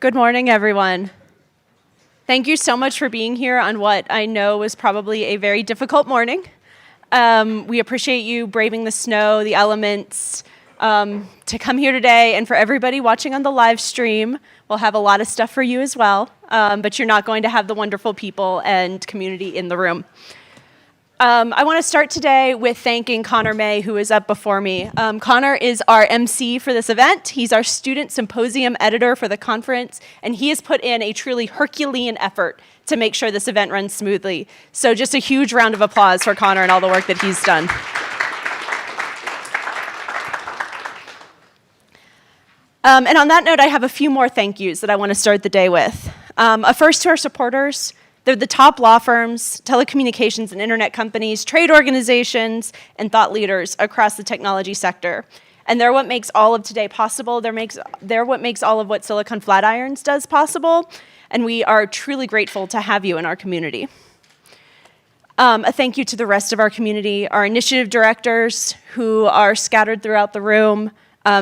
Good morning, everyone. Thank you so much for being here on what I know was probably a very difficult morning. We appreciate you braving the snow, the elements, to come here today, and for everybody watching on the live stream, we'll have a lot of stuff for you as well, but you're not going to have the wonderful people and community in the room. I want to start today with thanking Connor May, who is up before me. Connor is our MC for this event. He's our student symposium editor for the conference, and he has put in a truly Herculean effort to make sure this event runs smoothly. So just a huge round of applause for Connor and all the work that he's done. And on that note, I have a few more thank yous that I want to start the day with. First to our supporters. They're the top law firms, telecommunications and internet companies, trade organizations, and thought leaders across the technology sector. And they're what makes all of today possible. They're what makes all of what Silicon Flatirons does possible. And we are truly grateful to have you in our community. A thank you to the rest of our community, our initiative directors who are scattered throughout the room,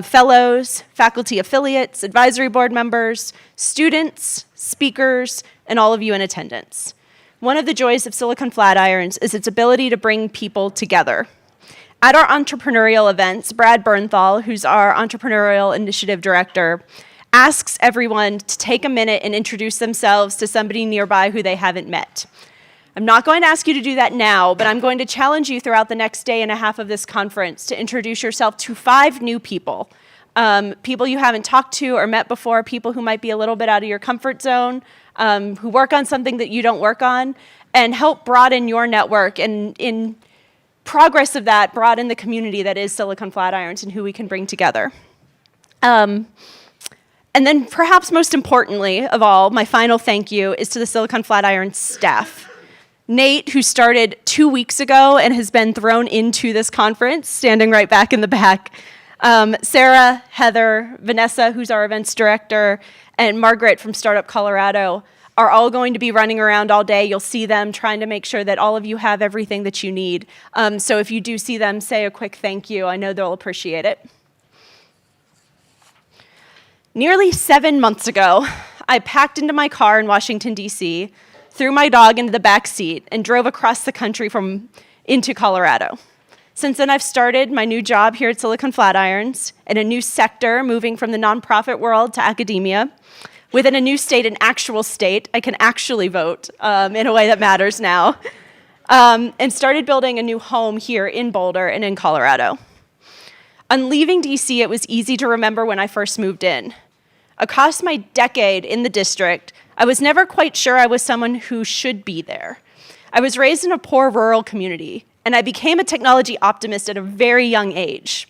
fellows, faculty affiliates, advisory board members, students, speakers, and all of you in attendance. One of the joys of Silicon Flatirons is its ability to bring people together. At our entrepreneurial events, Brad Bernthal, who's our entrepreneurial initiative director, asks everyone to take a minute and introduce themselves to somebody nearby who they haven't met. I'm not going to ask you to do that now, but I'm going to challenge you throughout the next day and a half of this conference to introduce yourself to 5 new people. People you haven't talked to or met before, people who might be a little bit out of your comfort zone, who work on something that you don't work on, and help broaden your network, and in progress of that, broaden the community that is Silicon Flatirons and who we can bring together. And then perhaps most importantly of all, my final thank you is to the Silicon Flatirons staff. Nate, who started 2 weeks ago and has been thrown into this conference, standing right back in the back. Sarah, Heather, Vanessa, who's our events director, and Margaret from Startup Colorado are all going to be running around all day. You'll see them trying to make sure that all of you have everything that you need. So if you do see them, say a quick thank you. I know they'll appreciate it. Nearly 7 months ago, I packed into my car in Washington, D.C., threw my dog into the back seat, and drove across the country into Colorado. Since then, I've started my new job here at Silicon Flatirons in a new sector, moving from the nonprofit world to academia. Within a new state, an actual state, I can actually vote in a way that matters now, and started building a new home here in Boulder and in Colorado. On leaving DC, it was easy to remember when I first moved in. Across my decade in the district, I was never quite sure I was someone who should be there. I was raised in a poor rural community, and I became a technology optimist at a very young age.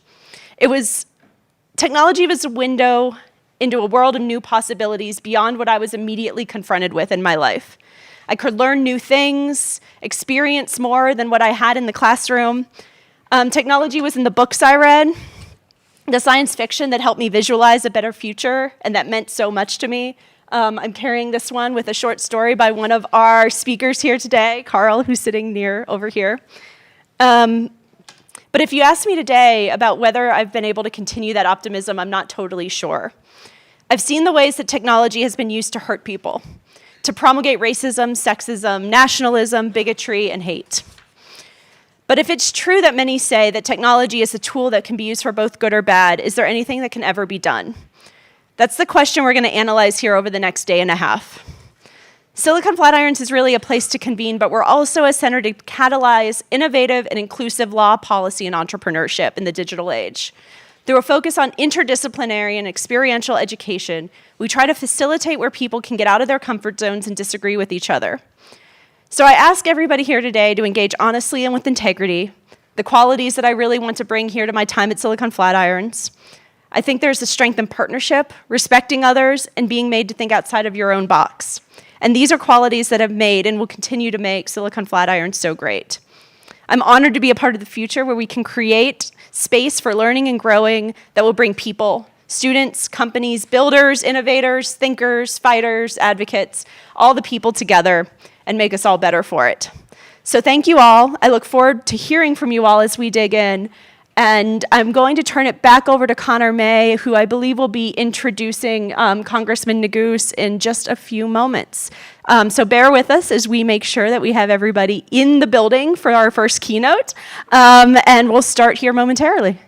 Technology was a window into a world of new possibilities beyond what I was immediately confronted with in my life. I could learn new things, experience more than what I had in the classroom. Technology was in the books I read, the science fiction that helped me visualize a better future, and that meant so much to me. I'm carrying this one with a short story by one of our speakers here today, Carl, who's sitting near over here. But if you ask me today about whether I've been able to continue that optimism, I'm not totally sure. I've seen the ways that technology has been used to hurt people, to promulgate racism, sexism, nationalism, bigotry, and hate. But if it's true that many say that technology is a tool that can be used for both good or bad, is there anything that can ever be done? That's the question we're going to analyze here over the next day and a half. Silicon Flatirons is really a place to convene, but we're also a center to catalyze innovative and inclusive law, policy, and entrepreneurship in the digital age. Through a focus on interdisciplinary and experiential education, we try to facilitate where people can get out of their comfort zones and disagree with each other. So I ask everybody here today to engage honestly and with integrity, the qualities that I really want to bring here to my time at Silicon Flatirons. I think there's a strength in partnership, respecting others, and being made to think outside of your own box. And these are qualities that have made and will continue to make Silicon Flatirons so great. I'm honored to be a part of the future where we can create space for learning and growing that will bring people, students, companies, builders, innovators, thinkers, fighters, advocates, all the people together and make us all better for it. So thank you all. I look forward to hearing from you all as we dig in. And I'm going to turn it back over to Connor May, who I believe will be introducing Congressman Neguse in just a few moments. So bear with us as we make sure that we have everybody in the building for our first keynote, and we'll start here momentarily.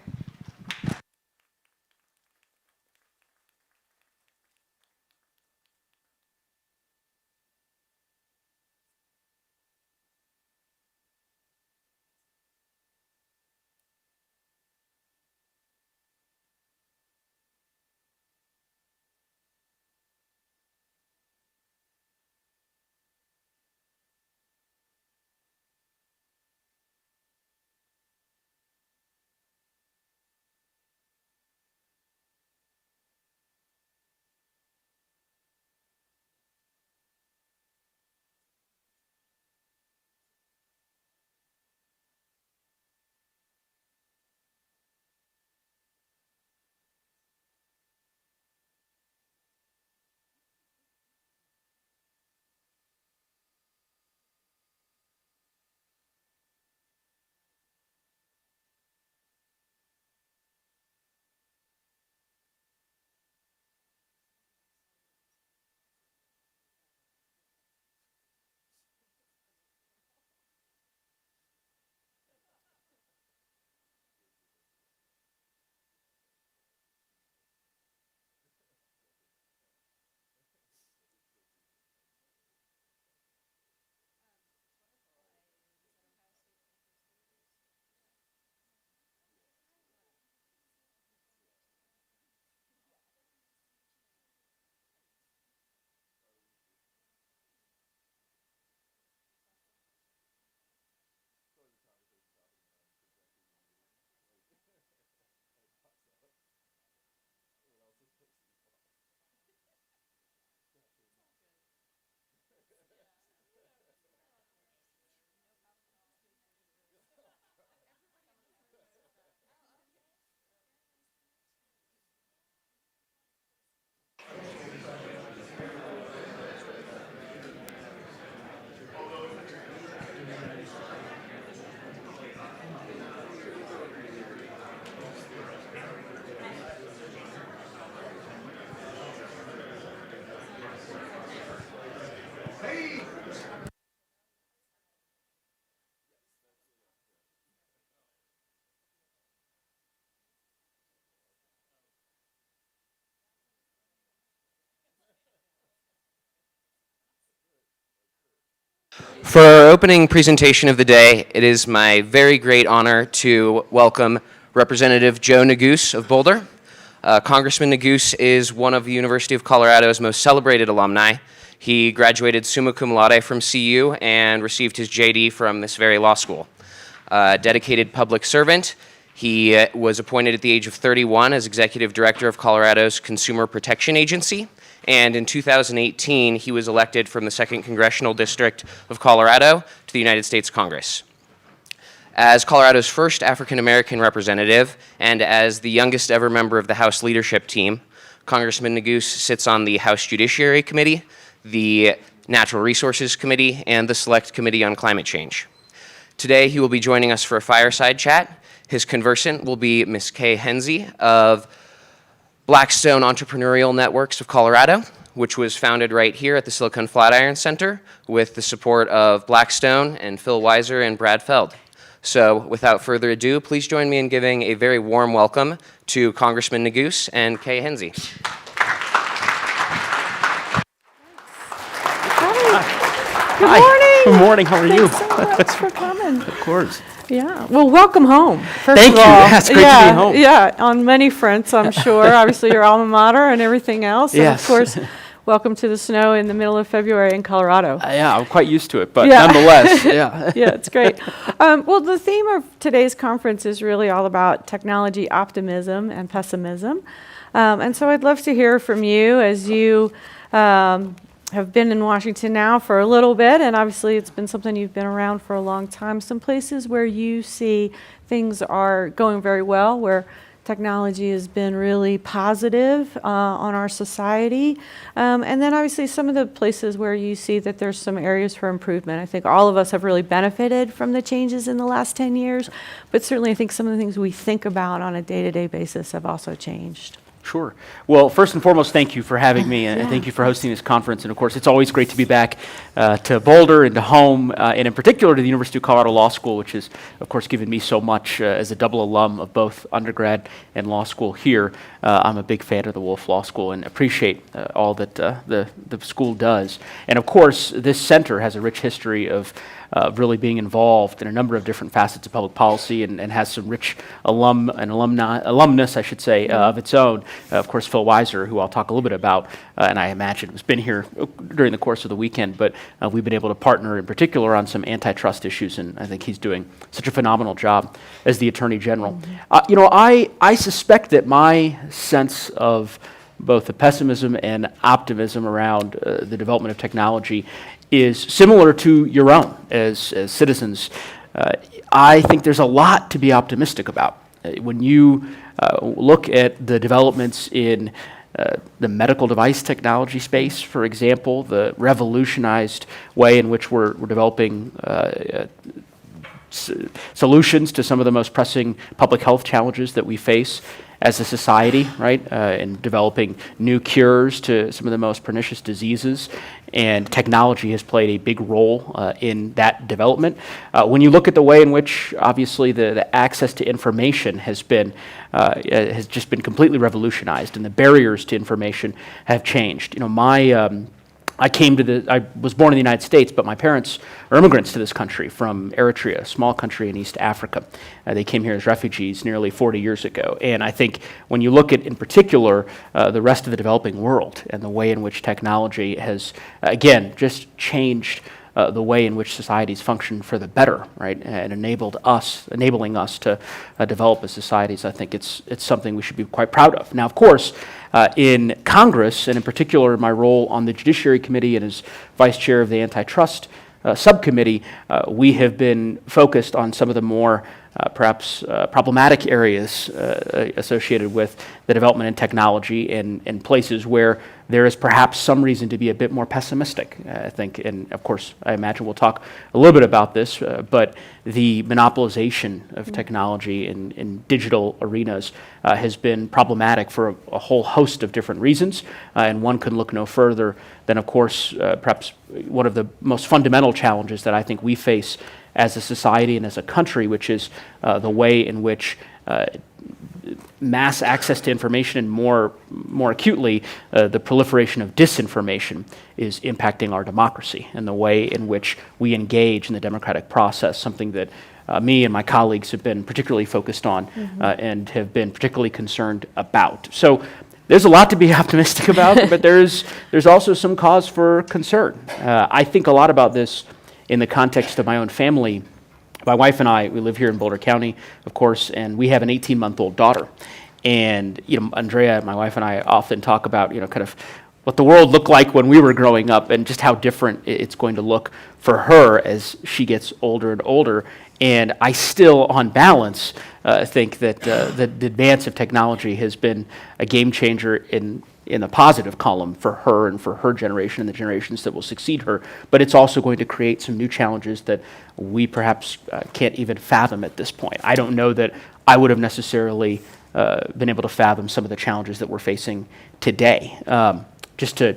For our opening presentation of the day, it is my very great honor to welcome Representative Joe Neguse of Boulder. Congressman Neguse is one of the University of Colorado's most celebrated alumni. He graduated summa cum laude from CU and received his JD from this very law school. Dedicated public servant, he was appointed at the age of 31 as Executive Director of Colorado's Consumer Protection Agency. And in 2018, he was elected from the 2nd Congressional District of Colorado to the United States Congress. As Colorado's first African-American representative and as the youngest ever member of the House leadership team, Congressman Neguse sits on the House Judiciary Committee, the Natural Resources Committee, and the Select Committee on Climate Change. Today, he will be joining us for a fireside chat. His conversant will be Ms. Kay Henze of Blackstone Entrepreneurial Networks of Colorado, which was founded right here at the Silicon Flatiron Center with the support of Blackstone and Phil Weiser and Brad Feld. So without further ado, please join me in giving a very warm welcome to Congressman Neguse and Kay Henze. Good morning. Good morning. How are you? Thanks so much for coming. Of course. Yeah. Well, welcome home. Thank you. Yeah, it's great to be home. Yeah, on many fronts, I'm sure. Obviously, your alma mater and everything else. Yes. And of course, welcome to the snow in the middle of February in Colorado. Yeah, I'm quite used to it, but Yeah. nonetheless, yeah. Yeah, it's great. Well, the theme of today's conference is really all about technology optimism and pessimism. And so I'd love to hear from you as you have been in Washington now for a little bit, and obviously it's been something you've been around for a long time. Some places where you see things are going very well, where technology has been really positive on our society. And then obviously some of the places where you see that there's some areas for improvement. I think all of us have really benefited from the changes in the last 10 years, but certainly I think some of the things we think about on a day-to-day basis have also changed. Sure. Well, first and foremost, thank you for having me, and thank you for hosting this conference. And of course, it's always great to be back to Boulder and to home, and in particular to the University of Colorado Law School, which has, of course, given me so much as a double alum of both undergrad and law school here. I'm a big fan of the Wolf Law School and appreciate all that the school does. And of course, this center has a rich history of really being involved in a number of different facets of public policy and has some rich alumnus, I should say, of its own. Of course, Phil Weiser, who I'll talk a little bit about, and I imagine has been here during the course of the weekend, but we've been able to partner in particular on some antitrust issues, and I think he's doing such a phenomenal job as the Attorney General. I suspect that my sense of both the pessimism and optimism around the development of technology is similar to your own as citizens. I think there's a lot to be optimistic about. When you look at the developments in the medical device technology space, for example, the revolutionized way in which we're developing solutions to some of the most pressing public health challenges that we face as a society, right? And developing new cures to some of the most pernicious diseases, and technology has played a big role in that development. When you look at the way in which, obviously, the access to information has just been completely revolutionized, and the barriers to information have changed. I was born in the United States, but my parents are immigrants to this country from Eritrea, a small country in East Africa. They came here as refugees nearly 40 years ago. And I think when you look at, in particular, the rest of the developing world and the way in which technology has, again, just changed the way in which societies function for the better, right, and enabling us to develop as societies, I think it's something we should be quite proud of. Now, of course, in Congress, and in particular in my role on the Judiciary Committee and as Vice Chair of the Antitrust Subcommittee, we have been focused on some of the more perhaps problematic areas associated with the development in technology and places where there is perhaps some reason to be a bit more pessimistic, I think. And of course, I imagine we'll talk a little bit about this, but the monopolization of technology in digital arenas has been problematic for a whole host of different reasons. And one can look no further than, of course, perhaps one of the most fundamental challenges that I think we face as a society and as a country, which is the way in which mass access to information and more acutely the proliferation of disinformation is impacting our democracy and the way in which we engage in the democratic process, something that me and my colleagues have been particularly focused on and have been particularly concerned about. So there's a lot to be optimistic about, but there's also some cause for concern. I think a lot about this in the context of my own family. My wife and I, we live here in Boulder County, of course, and we have an 18-month-old daughter. And, Andrea, my wife and I often talk about, kind of what the world looked like when we were growing up and just how different it's going to look for her as she gets older and older. And I still, on balance, think that the advance of technology has been a game changer in the positive column for her and for her generation and the generations that will succeed her. But it's also going to create some new challenges that we perhaps can't even fathom at this point. I don't know that I would have necessarily been able to fathom some of the challenges that we're facing today. Just to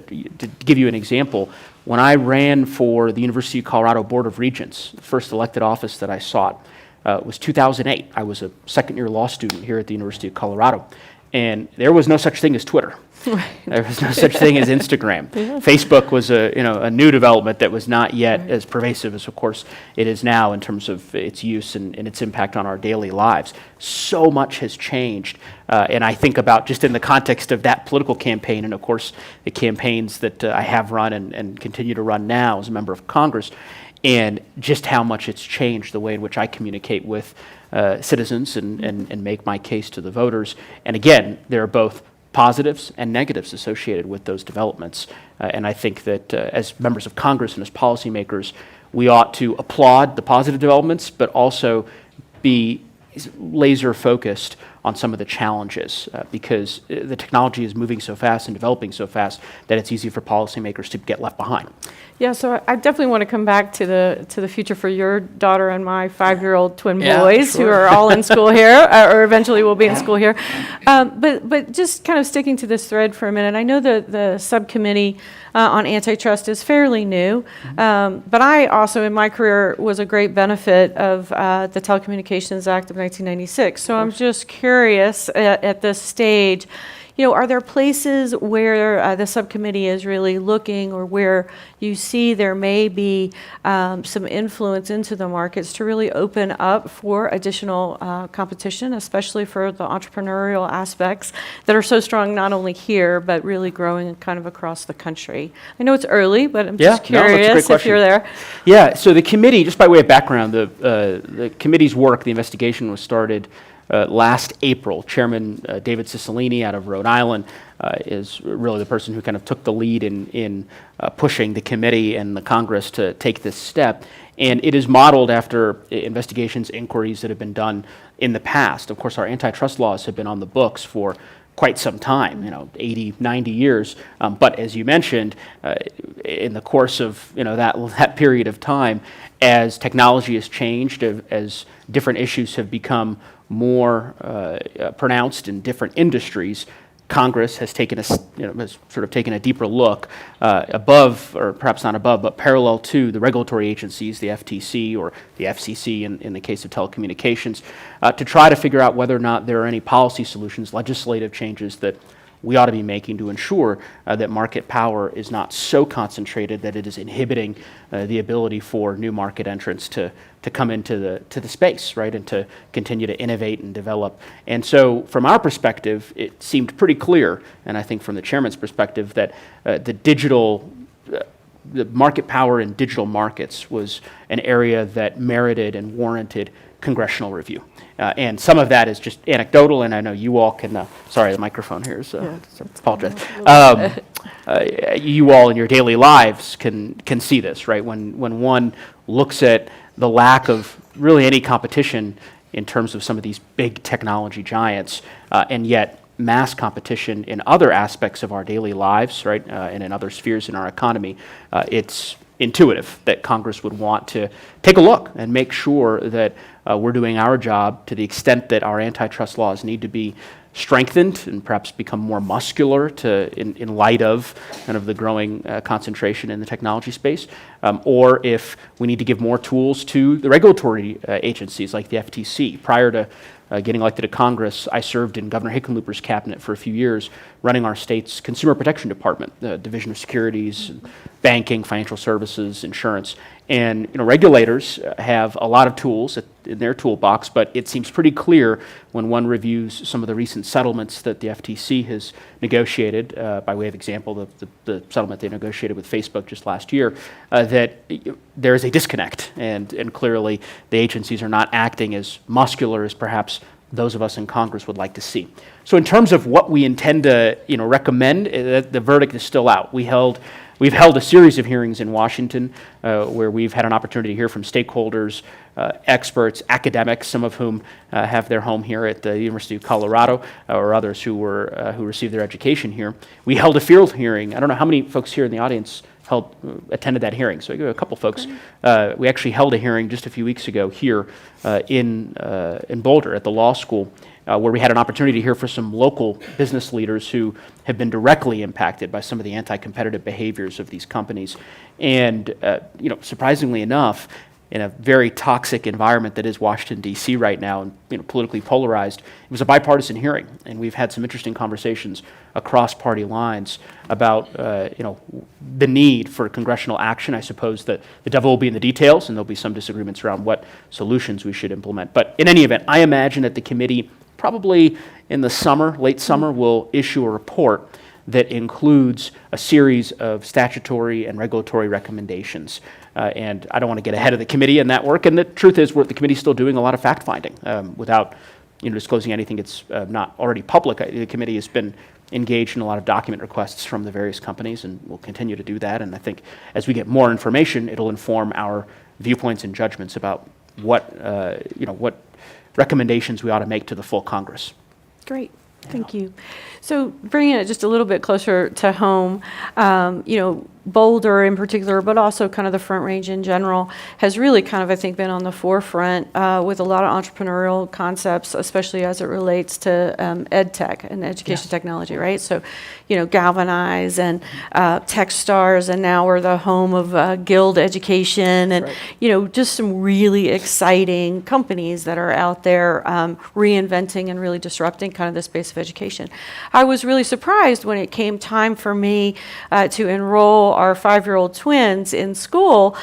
give you an example, when I ran for the University of Colorado Board of Regents, the first elected office that I sought was 2008. I was a second-year law student here at the University of Colorado, and there was no such thing as Twitter. Right. There was no such thing as Instagram. Yeah. Facebook was a new development that was not yet as pervasive as, of course, it is now in terms of its use and its impact on our daily lives. So much has changed, and I think about just in the context of that political campaign, and of course the campaigns that I have run and continue to run now as a member of Congress, and just how much it's changed the way in which I communicate with citizens and make my case to the voters. And again, there are both positives and negatives associated with those developments. And I think that as members of Congress and as policymakers, we ought to applaud the positive developments, but also be laser focused on some of the challenges because the technology is moving so fast and developing so fast that it's easy for policymakers to get left behind. Yeah, so I definitely want to come back to the future for your daughter and my 5-year-old twin Yeah, boys who sure. are all in school here, or eventually will be in school here. But just kind of sticking to this thread for a minute, I know the subcommittee on antitrust is fairly new, but I also in my career was a great benefit of the Telecommunications Act of 1996. So I'm just curious at this stage, are there places where the subcommittee is really looking or where you see there may be some influence into the markets to really open up for additional competition, especially for the entrepreneurial aspects that are so strong not only here, but really growing kind of across the country? I know it's early, but I'm just no, that's a great curious if question. you're there. Yeah, so the committee, just by way of background, the committee's work, the investigation was started last April. Chairman David Cicilline out of Rhode Island is really the person who kind of took the lead in pushing the committee and the Congress to take this step. And it is modeled after investigations, inquiries that have been done in the past. Of course, our antitrust laws have been on the books for quite some time, 80, 90 years. But as you mentioned, in the course of that period of time, as technology has changed, as different issues have become more pronounced in different industries, Congress has taken has sort of taken a deeper look above, or perhaps not above, but parallel to the regulatory agencies, the FTC or the FCC in the case of telecommunications, to try to figure out whether or not there are any policy solutions, legislative changes that we ought to be making to ensure that market power is not so concentrated that it is inhibiting the ability for new market entrants to come into the space, right, and to continue to innovate and develop. And so from our perspective, it seemed pretty clear, and I think from the chairman's perspective, that the market power in digital markets was an area that merited and warranted congressional review. And some of that is just anecdotal, and I know you all can, sorry, the microphone here is, apologize. You all in your daily lives can see this, right? When one looks at the lack of really any competition in terms of some of these big technology giants, and yet mass competition in other aspects of our daily lives, right, and in other spheres in our economy, it's intuitive that Congress would want to take a look and make sure that we're doing our job to the extent that our antitrust laws need to be strengthened and perhaps become more muscular in light of kind of the growing concentration in the technology space, or if we need to give more tools to the regulatory agencies like the FTC. Prior to getting elected to Congress, I served in Governor Hickenlooper's cabinet for a few years, running our state's Consumer Protection Department, the Division of Securities, banking, financial services, insurance. And regulators have a lot of tools in their toolbox, but it seems pretty clear when one reviews some of the recent settlements that the FTC has negotiated, by way of example, the settlement they negotiated with Facebook just last year, that there is a disconnect, and clearly the agencies are not acting as muscular as perhaps those of us in Congress would like to see. So in terms of what we intend to recommend, the verdict is still out. We've held a series of hearings in Washington where we've had an opportunity to hear from stakeholders, experts, academics, some of whom have their home here at the University of Colorado, or others who received their education here. We held a field hearing. I don't know how many folks here in the audience attended that hearing. So I give a couple folks. We actually held a hearing just a few weeks ago here in Boulder at the law school, where we had an opportunity to hear from some local business leaders who have been directly impacted by some of the anti-competitive behaviors of these companies. And surprisingly enough, in a very toxic environment that is Washington, D.C. right now, and politically polarized, it was a bipartisan hearing, and we've had some interesting conversations across party lines about the need for congressional action. I suppose that the devil will be in the details, and there'll be some disagreements around what solutions we should implement. But in any event, I imagine that the committee probably in the summer, late summer, will issue a report that includes a series of statutory and regulatory recommendations. And I don't want to get ahead of the committee in that work. And the truth is, the committee's still doing a lot of fact-finding without disclosing anything that's not already public. The committee has been engaged in a lot of document requests from the various companies, and will continue to do that. And I think as we get more information, it'll inform our viewpoints and judgments about what recommendations we ought to make to the full Congress. Great. Thank you. So bringing it just a little bit closer to home, Boulder in particular, but also kind of the Front Range in general, has really kind of, I think, been on the forefront with a lot of entrepreneurial concepts, especially as it relates to ed tech and education technology, right? So, Galvanize and Techstars, and now we're the home of Guild Education, and, just some really exciting companies that are out there reinventing and really disrupting kind of the space of education. I was really surprised when it came time for me to enroll our 5-year-old twins in school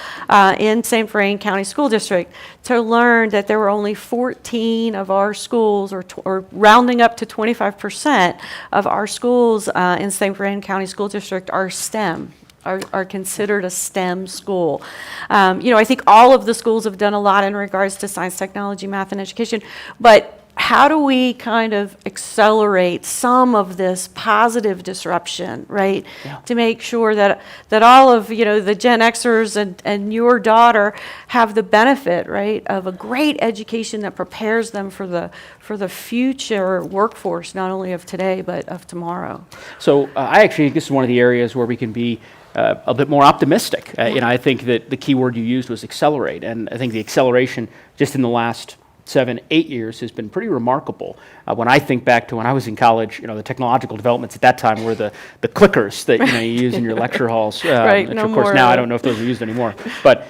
in St. Vrain County School District to learn that there were only 14 of our schools, or rounding up to 25% of our schools in St. Vrain County School District are STEM. Are considered a STEM school. I think all of the schools have done a lot in regards to science, technology, math, and education, but how do we kind of accelerate some of this positive disruption, right? Yeah. To make sure that all of, the Gen Xers and your daughter have the benefit, right, of a great education that prepares them for the future workforce, not only of today, but of tomorrow. So I actually think this is one of the areas where we can be a bit more optimistic. I think that the key word you used was accelerate, and I think the acceleration just in the last 7-8 years has been pretty remarkable. When I think back to when I was in college, the technological developments at that time were the clickers that you use in your lecture halls. Right, which no of course more, now I don't know if those are used anymore. But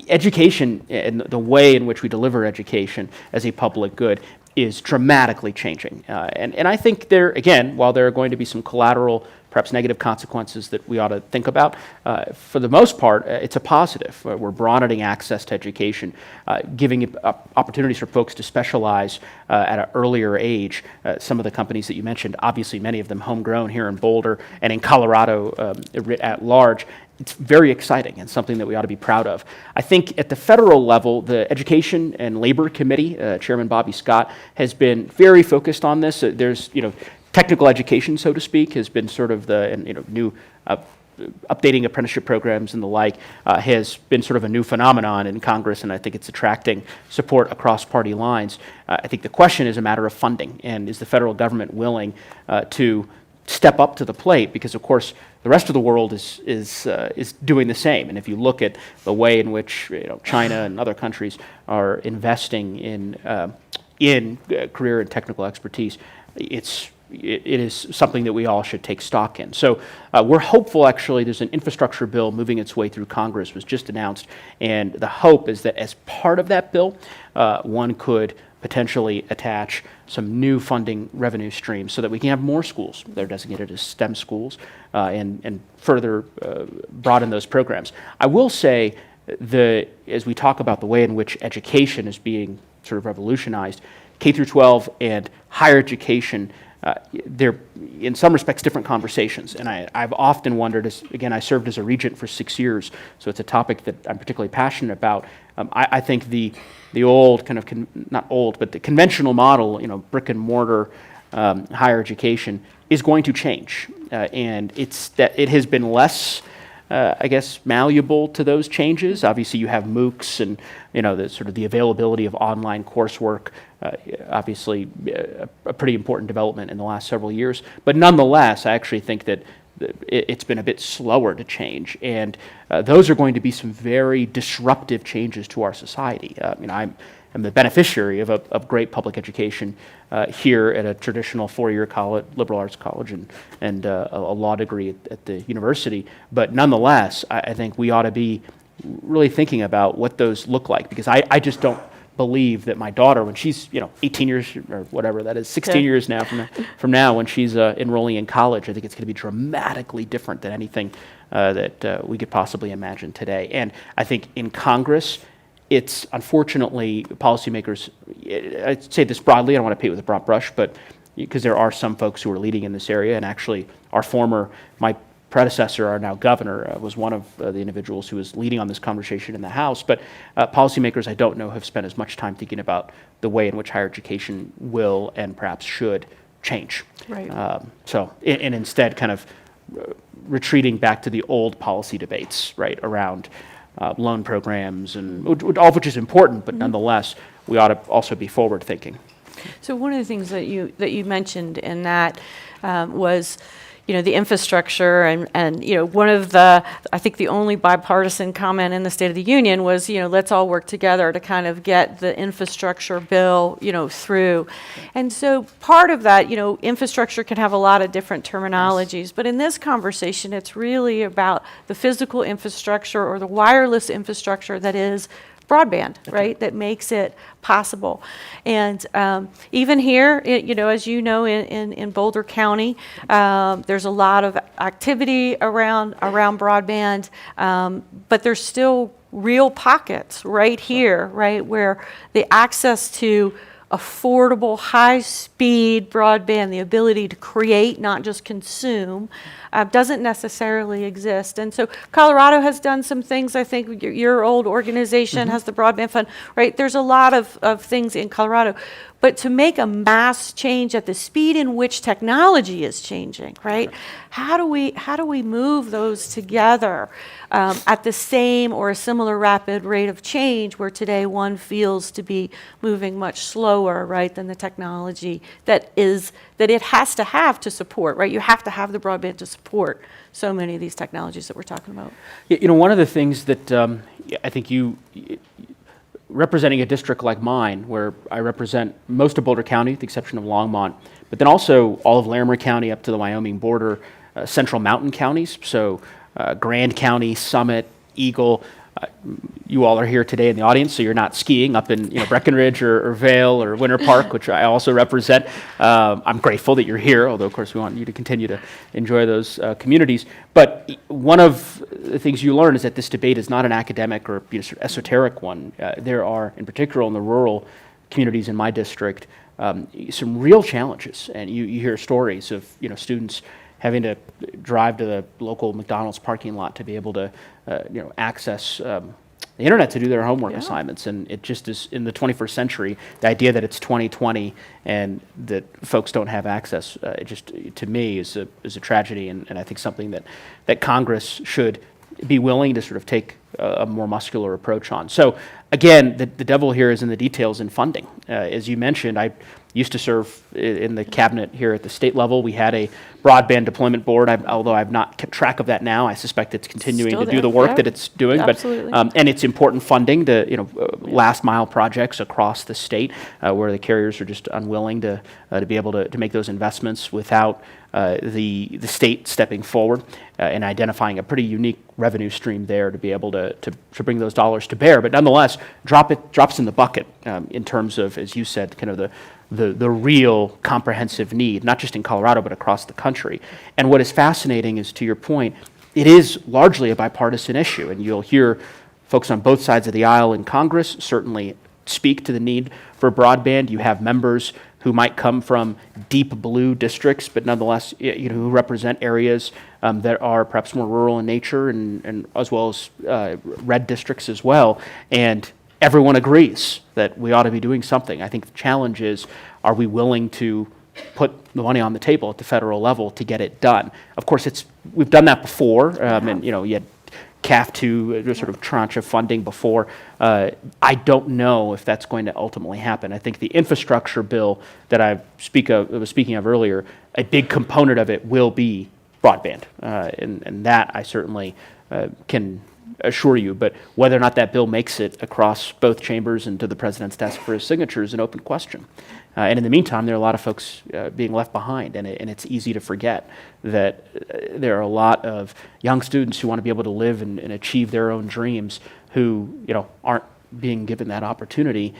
education and the way in which we deliver education as a public good is dramatically changing. And I think there, again, while there are going to be some collateral, perhaps negative consequences that we ought to think about, for the most part, it's a positive. We're broadening access to education, giving opportunities for folks to specialize at an earlier age. Some of the companies that you mentioned, obviously many of them homegrown here in Boulder and in Colorado at large. It's very exciting and something that we ought to be proud of. I think at the federal level, the Education and Labor Committee, Chairman Bobby Scott, has been very focused on this. There's, technical education, so to speak, has been sort of the new updating apprenticeship programs and the like has been sort of a new phenomenon in Congress, and I think it's attracting support across party lines. I think the question is a matter of funding, and is the federal government willing to step up to the plate? Because of course the rest of the world is doing the same, and if you look at the way in which China and other countries are investing in career and technical expertise, it is something that we all should take stock in. So we're hopeful, actually. There's an infrastructure bill moving its way through Congress, was just announced, and the hope is that as part of that bill, one could potentially attach some new funding revenue streams so that we can have more schools that are designated as STEM schools and further broaden those programs. I will say, as we talk about the way in which education is being sort of revolutionized, K through 12 and higher education, they're in some respects different conversations, and I've often wondered, I served as a regent for 6 years, so it's a topic that I'm particularly passionate about. I think the old kind of, not old, but the conventional model, brick and mortar higher education is going to change, and it has been less, malleable to those changes. Obviously, you have MOOCs and the sort of the availability of online coursework. Obviously, a pretty important development in the last several years. But nonetheless, I actually think that it's been a bit slower to change, and those are going to be some very disruptive changes to our society. I'm the beneficiary of great public education here at a traditional 4-year college, liberal arts college, and a law degree at the university. But nonetheless, I think we ought to be really thinking about what those look like, because I just don't believe that my daughter, when she's 18 years or whatever that is, 16 years now from now, when she's enrolling in college, I think it's going to be dramatically different than anything that we could possibly imagine today. And I think in Congress, it's unfortunately policymakers, I'd say this broadly, I don't want to paint with a broad brush, but because there are some folks who are leading in this area, and actually my predecessor, our now governor, was one of the individuals who was leading on this conversation in the House. But policymakers, I don't know, have spent as much time thinking about the way in which higher education will and perhaps should change. Right. And instead kind of retreating back to the old policy debates, right, around loan programs, and all of which is important, but nonetheless, we ought to also be forward thinking. So one of the things that you mentioned in that was, the infrastructure and one of the, I think the only bipartisan comment in the State of the Union was, let's all work together to kind of get the infrastructure bill, through. And so part of that, infrastructure can have a lot of different terminologies, but in this conversation, it's really about the physical infrastructure or the wireless infrastructure that is broadband, right, that makes it possible. And even here, as you know, in Boulder County, there's a lot of activity around broadband, but there's still real pockets right here, right, where the access to affordable, high-speed broadband, the ability to create, not just consume, doesn't necessarily exist. And so Colorado has done some things. I think your old organization has the broadband fund, right? There's a lot of things in Colorado. But to make a mass change at the speed in which technology is changing, right? How do we move those together at the same or a similar rapid rate of change, where today one feels to be moving much slower, right, than the technology that it has to have to support, right? You have to have the broadband to support so many of these technologies that we're talking about. One of the things that I think representing a district like mine, where I represent most of Boulder County, with the exception of Longmont, but then also all of Larimer County up to the Wyoming border, central mountain counties, so Grand County, Summit, Eagle. You all are here today in the audience, so you're not skiing up in Breckenridge or Vail or Winter Park, which I also represent. I'm grateful that you're here, although of course we want you to continue to enjoy those communities. But one of the things you learn is that this debate is not an academic or sort of esoteric one. There are, in particular in the rural communities in my district, some real challenges, and you hear stories of students having to drive to the local McDonald's parking lot to be able to access the internet to do their homework assignments. And it just is, in the 21st century, the idea that it's 2020 and that folks don't have access, it just, to me, is a tragedy, and I think something that Congress should be willing to sort of take a more muscular approach on. So again, the devil here is in the details in funding. As you mentioned, I used to serve in the cabinet here at the state level. We had a broadband deployment board. Although I've not kept track of that now, I suspect it's continuing to do the work that it's doing. Absolutely. But and it's important funding to last mile projects across the state where the carriers are just unwilling to be able to make those investments without the state stepping forward and identifying a pretty unique revenue stream there to be able to bring those dollars to bear. But nonetheless, drops in the bucket in terms of, as you said, kind of the real comprehensive need, not just in Colorado, but across the country. And what is fascinating is, to your point, it is largely a bipartisan issue, and you'll hear folks on both sides of the aisle in Congress certainly speak to the need for broadband. You have members who might come from deep blue districts, but nonetheless, who represent areas that are perhaps more rural in nature, and as well as red districts as well. And everyone agrees that we ought to be doing something. I think the challenge is, are we willing to put the money on the table at the federal level to get it done? Of course, we've done that before, and you had CAF to sort of tranche of funding before. I don't know if that's going to ultimately happen. I think the infrastructure bill that I was speaking of earlier, a big component of it will be broadband, and that I certainly can assure you. But whether or not that bill makes it across both chambers and to the president's desk for his signature is an open question. And in the meantime, there are a lot of folks being left behind, and it's easy to forget that there are a lot of young students who want to be able to live and achieve their own dreams who aren't being given that opportunity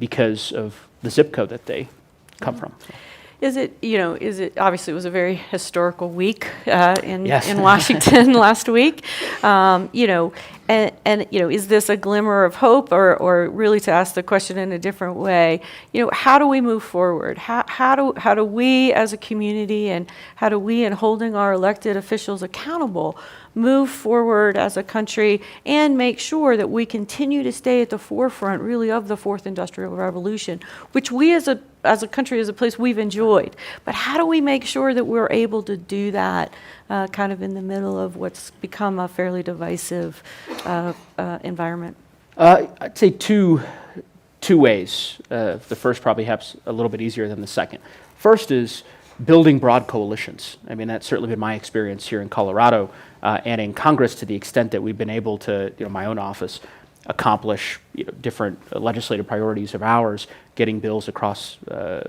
because of the zip code that they come from. Is it obviously it was a very historical week in Washington last week, is this a glimmer of hope, or really, to ask the question in a different way, how do we move forward? How do we as a community, and how do we, in holding our elected officials accountable, move forward as a country and make sure that we continue to stay at the forefront, really, of the fourth industrial revolution, which we as a country, as a place, we've enjoyed. But how do we make sure that we're able to do that kind of in the middle of what's become a fairly divisive environment? I'd say two two ways. The first probably perhaps a little bit easier than the second. First is building broad coalitions. I mean, that's certainly been my experience here in Colorado and in Congress, to the extent that we've been able to, my own office, accomplish different legislative priorities of ours, getting bills across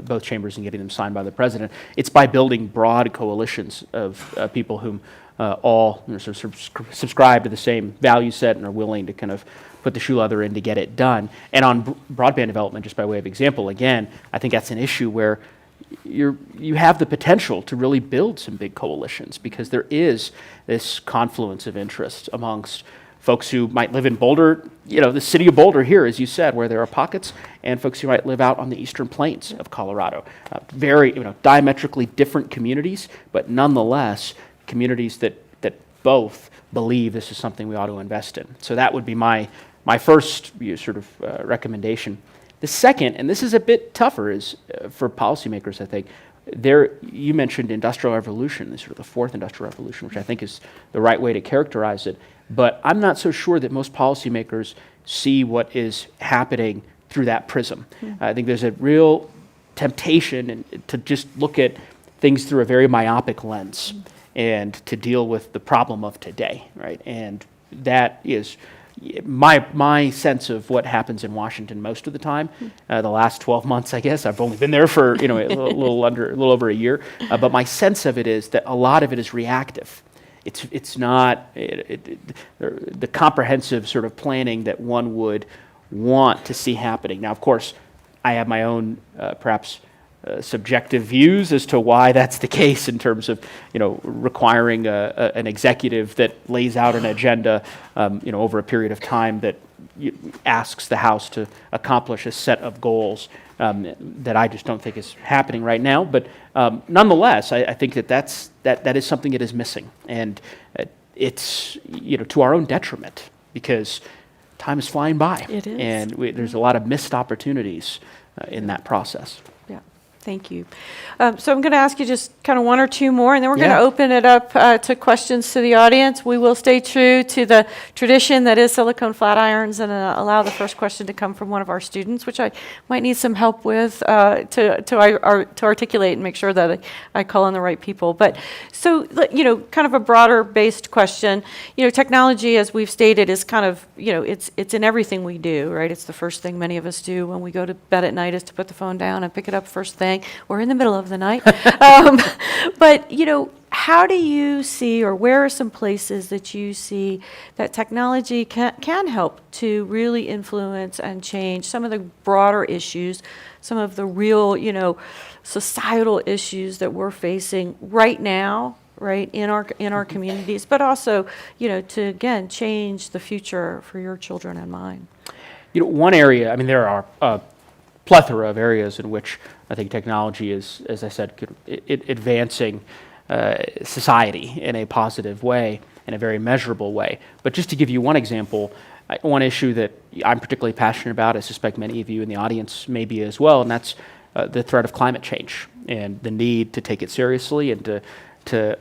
both chambers and getting them signed by the president. It's by building broad coalitions of people whom all sort of subscribe to the same value set and are willing to kind of put the shoe leather in to get it done. And on broadband development, just by way of example, again, I think that's an issue where you have the potential to really build some big coalitions, because there is this confluence of interest amongst folks who might live in Boulder, the city of Boulder here, as you said, where there are pockets, and folks who might live out on the eastern plains of Colorado. Very, diametrically different communities, but nonetheless, communities that both believe this is something we ought to invest in. So that would be my first recommendation. The second, and this is a bit tougher, is for policymakers, I think. You mentioned industrial revolution, this sort of the fourth industrial revolution, which I think is the right way to characterize it. But I'm not so sure that most policymakers see what is happening through that prism. I think there's a real temptation to just look at things through a very myopic lens and to deal with the problem of today, right? And that is my sense of what happens in Washington most of the time. The last 12 months, I guess, I've only been there for a little over a year. But my sense of it is that a lot of it is reactive. It's not the comprehensive sort of planning that one would want to see happening. Now, of course, I have my own perhaps subjective views as to why that's the case, in terms of requiring an executive that lays out an agenda over a period of time that asks the House to accomplish a set of goals that I just don't think is happening right now. But nonetheless, I think that is something that is missing, and it's to our own detriment, because time is flying by. It is. And there's a lot of missed opportunities in that process. Thank you. So I'm going to ask you just kind of one or two more, and then we're going to open it up to questions to the audience. We will stay true to the tradition that is silicone flat irons, and allow the first question to come from one of our students, which I might need some help with to articulate and make sure that I call on the right people. But so, kind of a broader based question. Technology, as we've stated, is kind of, it's in everything we do, right? It's the first thing many of us do when we go to bed at night, is to put the phone down and pick it up first thing. We're in the middle of the night. But, how do you see, or where are some places that you see that technology can help to really influence and change some of the broader issues, some of the real, societal issues that we're facing right now, right, in our communities, but also, to, again, change the future for your children and mine? One area, there are a plethora of areas in which I think technology is, as I said, advancing society in a positive way, in a very measurable way. But just to give you one example, one issue that I'm particularly passionate about, I suspect many of you in the audience may be as well, and that's the threat of climate change and the need to take it seriously and to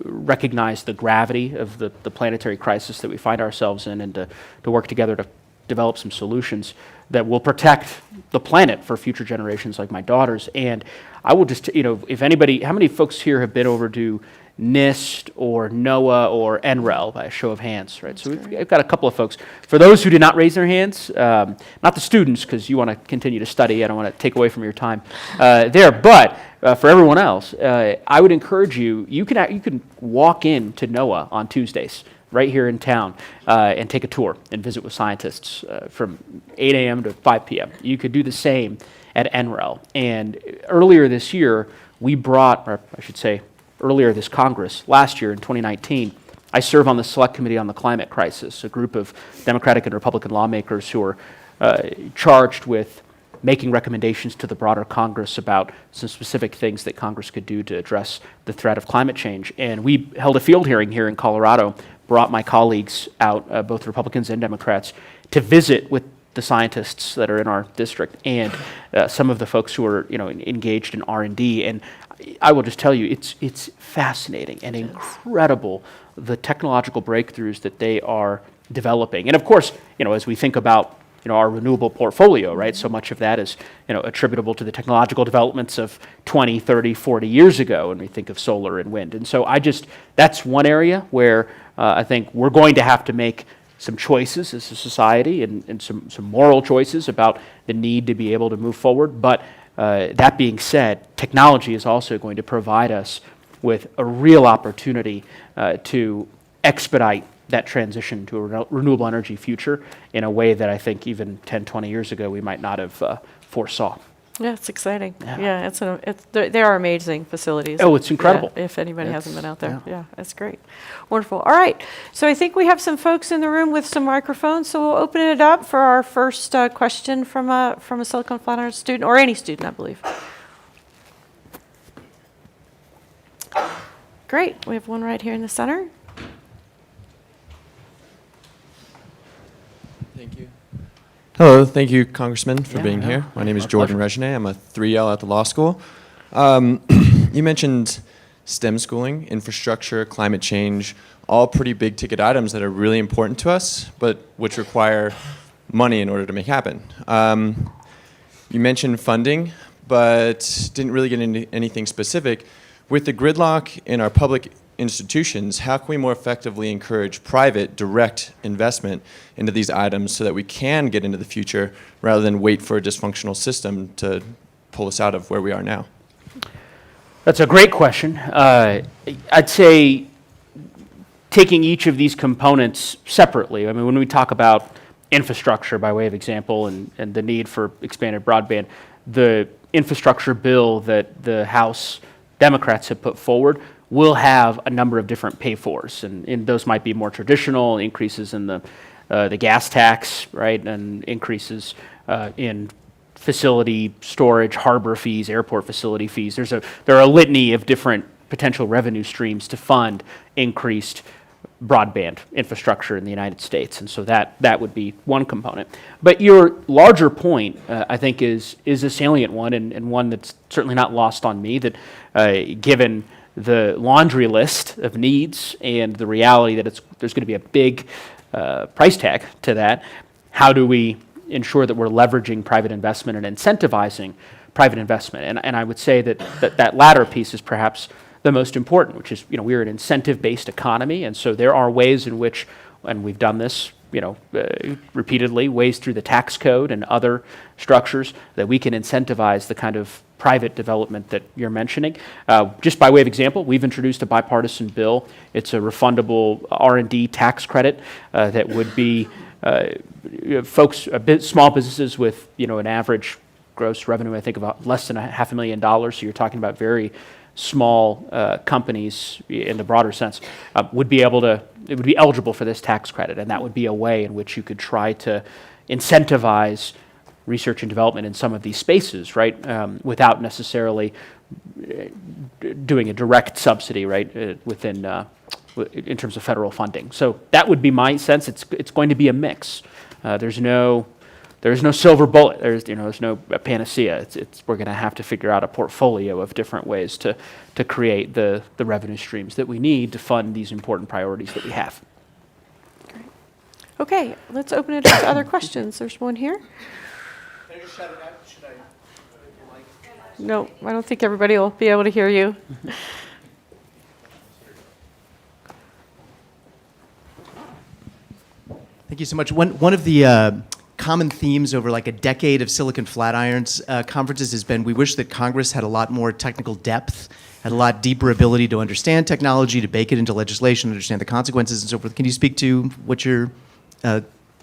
recognize the gravity of the planetary crisis that we find ourselves in, and to work together to develop some solutions that will protect the planet for future generations like my daughters. And I will just, if anybody, how many folks here have been over to NIST or NOAA or NREL, by a show of hands, right? So we've got a couple of folks. For those who did not raise their hands, not the students, because you want to continue to study, I don't want to take away from your time there, but for everyone else, I would encourage you can walk in to NOAA on Tuesdays, right here in town, and take a tour and visit with scientists from 8 a.m. to 5 p.m. You could do the same at NREL. And earlier this year, we brought, or I should say earlier this Congress, last year in 2019, I serve on the Select Committee on the Climate Crisis, a group of Democratic and Republican lawmakers who are charged with making recommendations to the broader Congress about some specific things that Congress could do to address the threat of climate change. And we held a field hearing here in Colorado, brought my colleagues out, both Republicans and Democrats, to visit with the scientists that are in our district and some of the folks who are engaged in R&D. And I will just tell you, it's fascinating and incredible, the technological breakthroughs that they are developing. And of course, as we think about our renewable portfolio, right? So much of that is, attributable to the technological developments of 20, 30, 40 years ago when we think of solar and wind. And so that's one area where I think we're going to have to make some choices as a society and some moral choices about the need to be able to move forward. But that being said, technology is also going to provide us with a real opportunity to expedite that transition to a renewable energy future in a way that I think even 10, 20 years ago we might not have foresaw. Yeah, it's exciting. Yeah, they are amazing facilities. Oh, it's incredible. Yeah, if anybody hasn't been out there. Yeah, that's great. Wonderful. All right. So I think we have some folks in the room with some microphones, so we'll open it up for our first question from a Silicon Flatiron student, or any student, I believe. Great. We have one right here in the center. Thank you. Hello, thank you, Congressman, for being here. My name is Our Jordan pleasure. Regine. I'm a 3L at the law school. You mentioned STEM schooling, infrastructure, climate change, all pretty big ticket items that are really important to us, but which require money in order to make happen. You mentioned funding, but didn't really get into anything specific. With the gridlock in our public institutions, how can we more effectively encourage private, direct investment into these items so that we can get into the future rather than wait for a dysfunctional system to pull us out of where we are now? That's a great question. I'd say taking each of these components separately, I mean, when we talk about infrastructure, by way of example, and the need for expanded broadband, the infrastructure bill that the House Democrats have put forward will have a number of different pay-fors, and those might be more traditional increases in the gas tax, right, and increases in facility storage, harbor fees, airport facility fees. There are a litany of different potential revenue streams to fund increased broadband infrastructure in the United States, and so that would be one component. But your larger point, I think, is a salient one, and one that's certainly not lost on me, that given the laundry list of needs and the reality that there's going to be a big price tag to that, how do we ensure that we're leveraging private investment and incentivizing private investment? And I would say that latter piece is perhaps the most important, which is, we're an incentive-based economy, and so there are ways in which, and we've done this, repeatedly, ways through the tax code and other structures that we can incentivize the kind of private development that you're mentioning. Just by way of example, we've introduced a bipartisan bill. It's a refundable R&D tax credit that would be small businesses with an average gross revenue, I think, about less than $500,000. So you're talking about very small companies in the broader sense would be eligible for this tax credit, and that would be a way in which you could try to incentivize research and development in some of these spaces, right, without necessarily doing a direct subsidy, right, in terms of federal funding. So that would be my sense. It's going to be a mix. There's no silver bullet. There's no panacea. We're going to have to figure out a portfolio of different ways to create the revenue streams that we need to fund these important priorities that we have. Great. Okay, let's open it up to other questions. There's one here. Can I just shout it out? Should I? No, I don't think everybody will be able to hear you. Thank you so much. One of the common themes over like a decade of Silicon Flatirons conferences has been we wish that Congress had a lot more technical depth, had a lot deeper ability to understand technology, to bake it into legislation, understand the consequences and so forth. Can you speak to what you're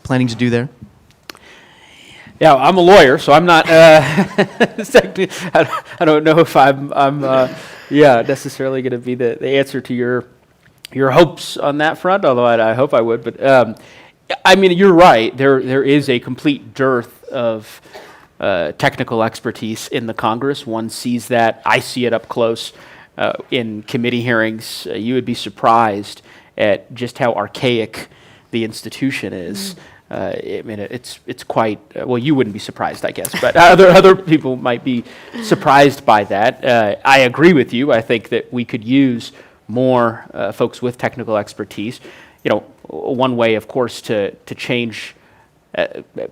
planning to do there? Yeah, I'm a lawyer, so I'm not. I don't know if I'm necessarily going to be the answer to your hopes on that front. Although I hope I would. But I mean, you're right. There is a complete dearth of technical expertise in the Congress. One sees that. I see it up close in committee hearings. You would be surprised at just how archaic the institution is. I mean, it's quite, well, you wouldn't be surprised, I guess, but other people might be surprised by that. I agree with you. I think that we could use more folks with technical expertise. One way, of course, to change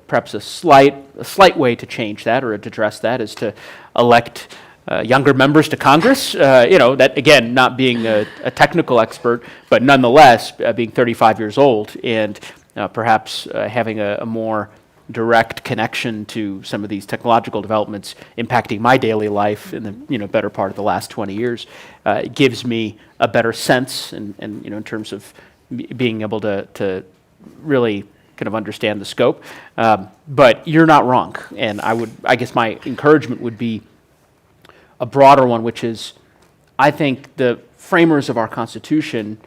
perhaps a slight way to change that or to address that is to elect younger members to Congress. That again, not being a technical expert, but nonetheless being 35 years old and perhaps having a more direct connection to some of these technological developments impacting my daily life in the better part of the last 20 years gives me a better sense and in terms of being able to really kind of understand the scope. But you're not wrong, and I guess my encouragement would be a broader one, which is I think the framers of our Constitution,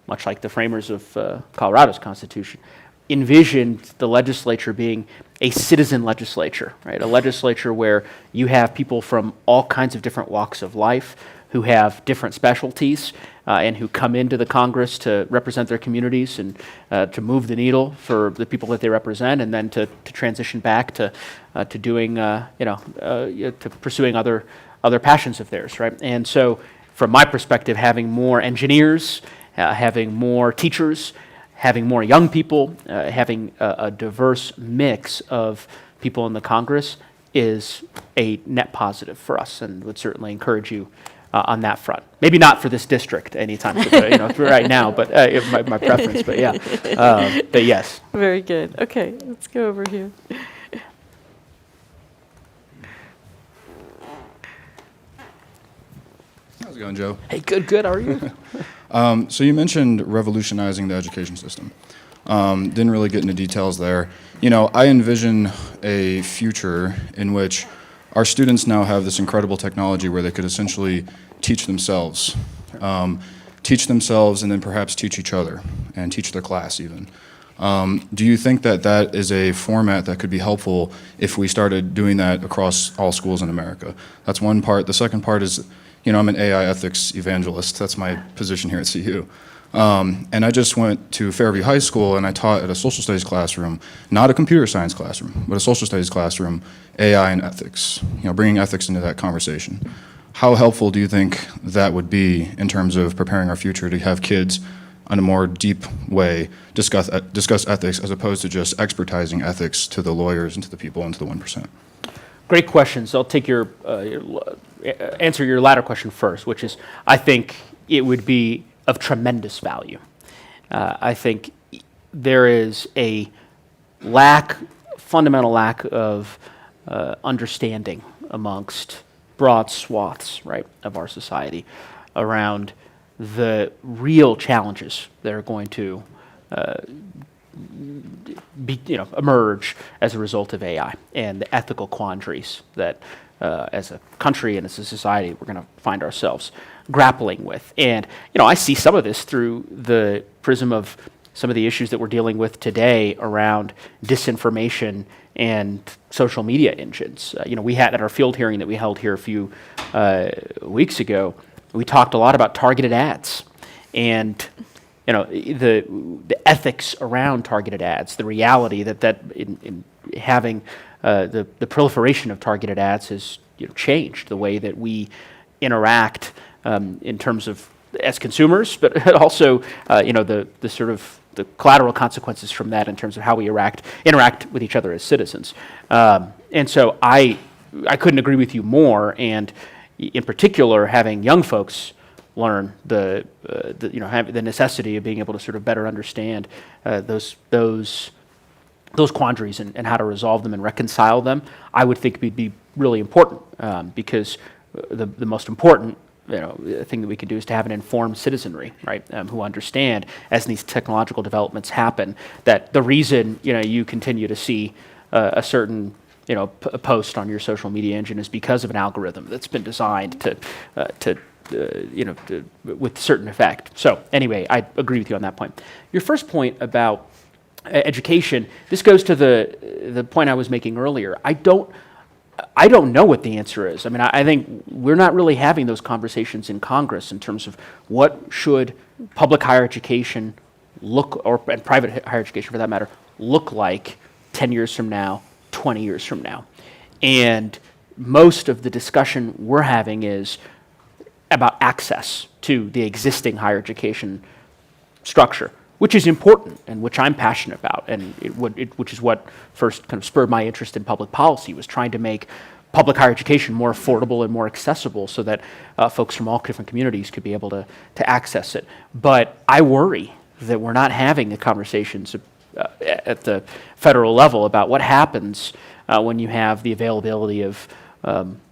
much like the framers of Colorado's Constitution, envisioned the legislature being a citizen legislature, right? A legislature where you have people from all kinds of different walks of life who have different specialties and who come into the Congress to represent their communities and to move the needle for the people that they represent, and then to transition back to doing to pursuing other passions of theirs, right? And so, from my perspective, having more engineers, having more teachers, having more young people, having a diverse mix of people in the Congress is a net positive for us, and would certainly encourage you on that front. Maybe not for this district anytime for right now, but my preference. But yeah, but yes. Very good. Okay, let's go over here. How's it going, Joe? Hey, good. How are you? So you mentioned revolutionizing the education system. Didn't really get into details there. I envision a future in which our students now have this incredible technology where they could essentially teach themselves and then perhaps teach each other and teach their class even. Do you think that is a format that could be helpful if we started doing that across all schools in America? That's one part. The second part is, I'm an AI ethics evangelist. That's my position here at CU. And I just went to Fairview High School and I taught at a social studies classroom, not a computer science classroom, but a social studies classroom, AI and ethics, bringing ethics into that conversation. How helpful do you think that would be in terms of preparing our future to have kids in a more deep way discuss ethics as opposed to just expertizing ethics to the lawyers and to the people and to the 1%? Great questions. I'll take answer your latter question first, which is I think it would be of tremendous value. I think there is a fundamental lack of understanding amongst broad swaths, right, of our society around the real challenges that are going to emerge as a result of AI and the ethical quandaries that as a country and as a society we're going to find ourselves grappling with. And I see some of this through the prism of some of the issues that we're dealing with today around disinformation and social media engines. We had at our field hearing that we held here a few weeks ago, we talked a lot about targeted ads and the ethics around targeted ads, the reality that in having the proliferation of targeted ads has changed the way that we interact in terms of as consumers, but also the sort of the collateral consequences from that in terms of how we interact with each other as citizens. And so I couldn't agree with you more. And in particular, having young folks learn the necessity of being able to sort of better understand those quandaries and how to resolve them and reconcile them, I would think would be really important because the most important thing that we can do is to have an informed citizenry, right, who understand as these technological developments happen that the reason you continue to see a certain post on your social media engine is because of an algorithm that's been designed with certain effect. So anyway, I agree with you on that point. Your first point about education, this goes to the point I was making earlier. I don't know what the answer is. I mean, I think we're not really having those conversations in Congress in terms of what should public higher education and private higher education for that matter, look like 10 years from now, 20 years from now. And most of the discussion we're having is about access to the existing higher education structure. which is important and which I'm passionate about, and which is what first kind of spurred my interest in public policy, was trying to make public higher education more affordable and more accessible so that folks from all different communities could be able to access it. But I worry that we're not having the conversations at the federal level about what happens when you have the availability of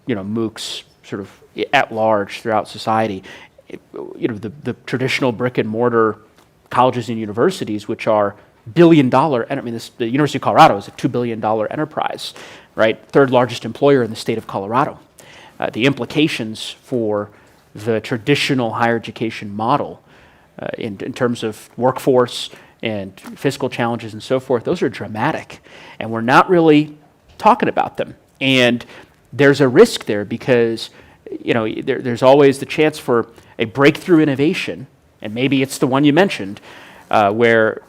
MOOCs sort of at large throughout society. The traditional brick and mortar colleges and universities, which are billion-dollar, and I mean, the University of Colorado is a $2 billion enterprise, right? Third largest employer in the state of Colorado. The implications for the traditional higher education model in terms of workforce and fiscal challenges and so forth, those are dramatic, and we're not really talking about them. And there's a risk there because there's always the chance for a breakthrough innovation, and maybe it's the one you mentioned, where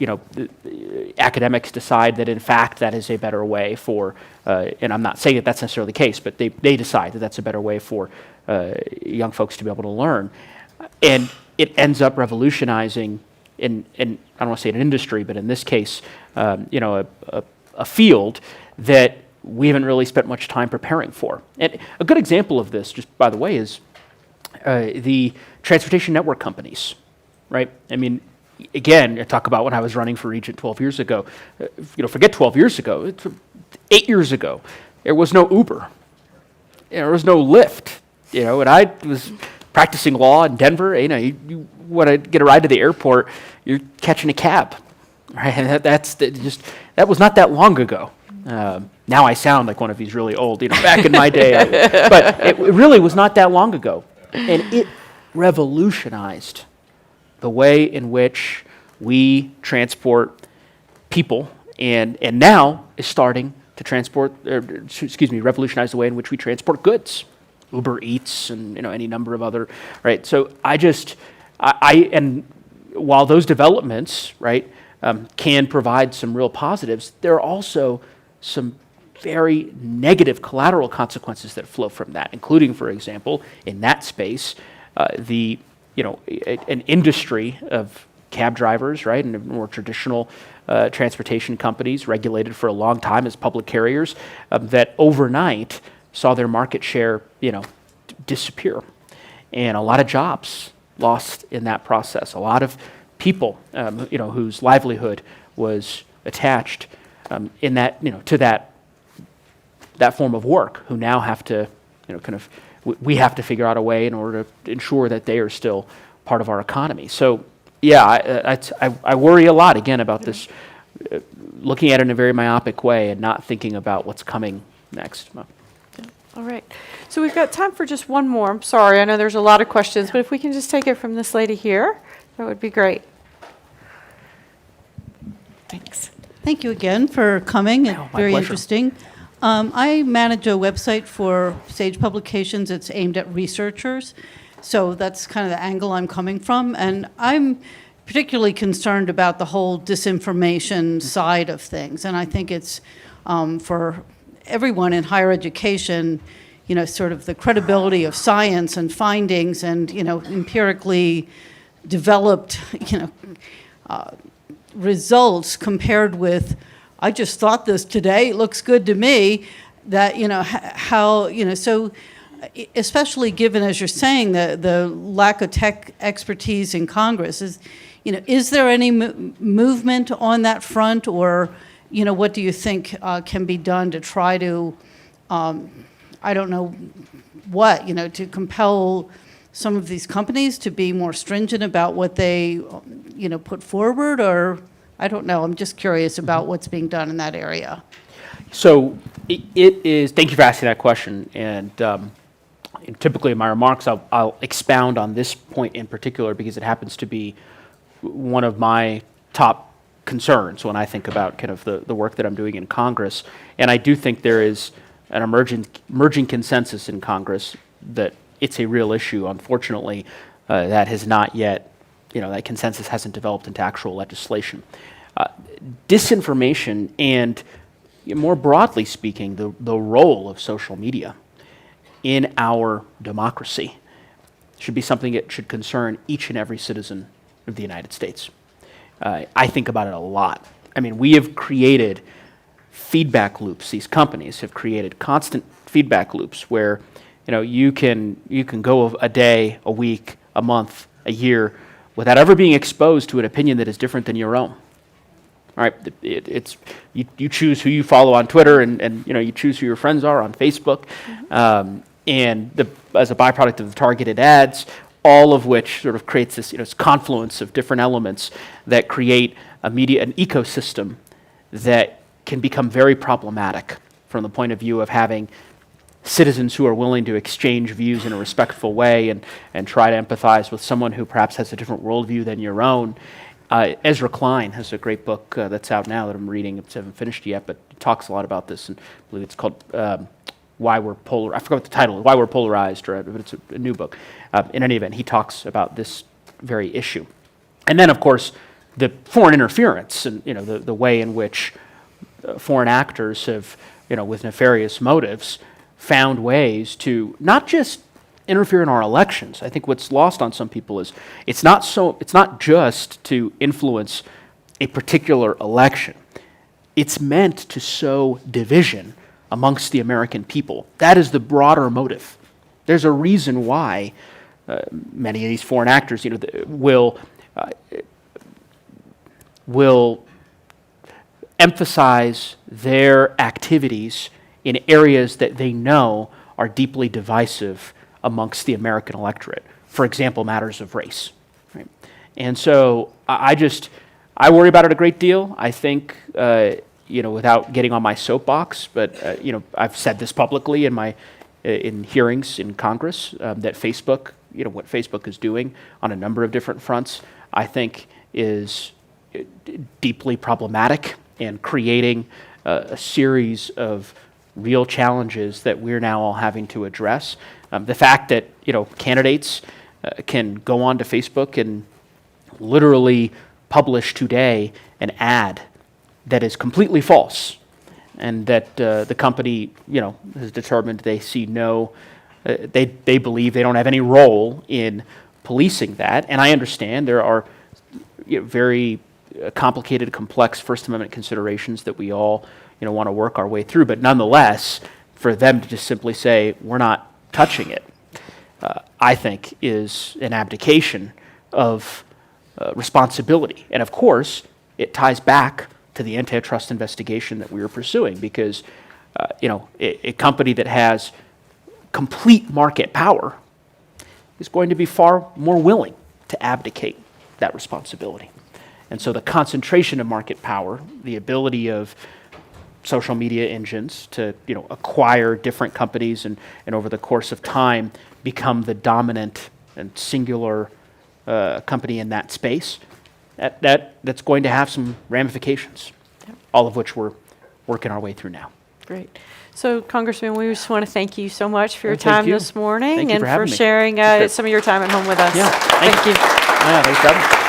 academics decide that in fact that is a better way for, and I'm not saying that that's necessarily the case, but they decide that that's a better way for young folks to be able to learn, and it ends up revolutionizing in I don't want to say an industry, but in this case, a field that we haven't really spent much time preparing for. And a good example of this, just by the way, is the transportation network companies, right? I mean, again, I talk about when I was running for Regent 12 years ago. Forget 12 years ago, 8 years ago, there was no Uber. There was no Lyft. And I was practicing law in Denver. You want to get a ride to the airport, you're catching a cab, right? And that was not that long ago. Now I sound like one of these really old, back in my day. But it really was not that long ago. And it revolutionized the way in which we transport people, and now is starting to revolutionize the way in which we transport goods. Uber Eats and any number of other, right? So and while those developments, right, can provide some real positives, there are also some very negative collateral consequences that flow from that, including, for example, in that space, an industry of cab drivers, right, and more traditional transportation companies regulated for a long time as public carriers that overnight saw their market share, disappear, and a lot of jobs lost in that process. A lot of people, whose livelihood was attached in that, to that form of work, who now have to, we have to figure out a way in order to ensure that they are still part of our economy. So, yeah, I worry a lot again about this, looking at it in a very myopic way and not thinking about what's coming next. All right. So we've got time for just one more. I'm sorry, I know there's a lot of questions, but if we can just take it from this lady here, that would be great. Thanks. Thank you again for coming. It's my very pleasure. interesting. I manage a website for Sage Publications. It's aimed at researchers. So that's kind of the angle I'm coming from. And I'm particularly concerned about the whole disinformation side of things. And I think it's for everyone in higher education, sort of the credibility of science and findings and, empirically developed, results compared with, I just thought this today, it looks good to me, that, so especially given, as you're saying, the lack of tech expertise in Congress, is there any movement on that front, or, what do you think can be done to try to, I don't know what, to compel some of these companies to be more stringent about what they, put forward, or I don't know. I'm just curious about what's being done in that area. So it is, thank you for asking that question. And typically in my remarks, I'll expound on this point in particular because it happens to be one of my top concerns when I think about kind of the work that I'm doing in Congress. And I do think there is an emerging consensus in Congress that it's a real issue. Unfortunately, that has not yet, that consensus hasn't developed into actual legislation. Disinformation and, more broadly speaking, the role of social media in our democracy should be something that should concern each and every citizen of the United States. I think about it a lot. I mean, we have created feedback loops. These companies have created constant feedback loops where, you can go a day, a week, a month, a year without ever being exposed to an opinion that is different than your own. All right, it's you choose who you follow on Twitter, and you choose who your friends are on Facebook, and as a byproduct of the targeted ads, all of which sort of creates this confluence of different elements that create an ecosystem that can become very problematic from the point of view of having citizens who are willing to exchange views in a respectful way and try to empathize with someone who perhaps has a different worldview than your own. Ezra Klein has a great book that's out now that I'm reading. I haven't finished yet, but it talks a lot about this, and I believe it's called Why We're Polar. I forgot what the title is, Why We're Polarized, but it's a new book. In any event, he talks about this very issue. And then, of course, the foreign interference and the way in which foreign actors have, with nefarious motives, found ways to not just interfere in our elections. I think what's lost on some people is it's not just to influence a particular election. It's meant to sow division amongst the American people. That is the broader motive. There's a reason why many of these foreign actors, will emphasize their activities in areas that they know are deeply divisive amongst the American electorate. For example, matters of race. Right? And so I worry about it a great deal. I think, without getting on my soapbox, but I've said this publicly in hearings in Congress that Facebook, what Facebook is doing on a number of different fronts, I think is deeply problematic and creating a series of real challenges that we're now all having to address. The fact that candidates can go on to Facebook and literally publish today an ad that is completely false, and that the company has determined they see they believe they don't have any role in policing that. And I understand there are very complicated, complex First Amendment considerations that we all want to work our way through, but nonetheless, for them to just simply say, we're not touching it, I think is an abdication of responsibility. And of course, it ties back to the antitrust investigation that we were pursuing, because a company that has complete market power is going to be far more willing to abdicate that responsibility. And so the concentration of market power, the ability of social media engines to acquire different companies and over the course of time become the dominant and singular company in that space, that's going to have some ramifications, all of which we're working our way through now. Great. So, Congressman, we just want to thank you so much for your Thank time you. this morning Thank you and for for having me. sharing Appreciate it. some of your time at home with us. Yeah, Thank you. Yeah, thanks for having me.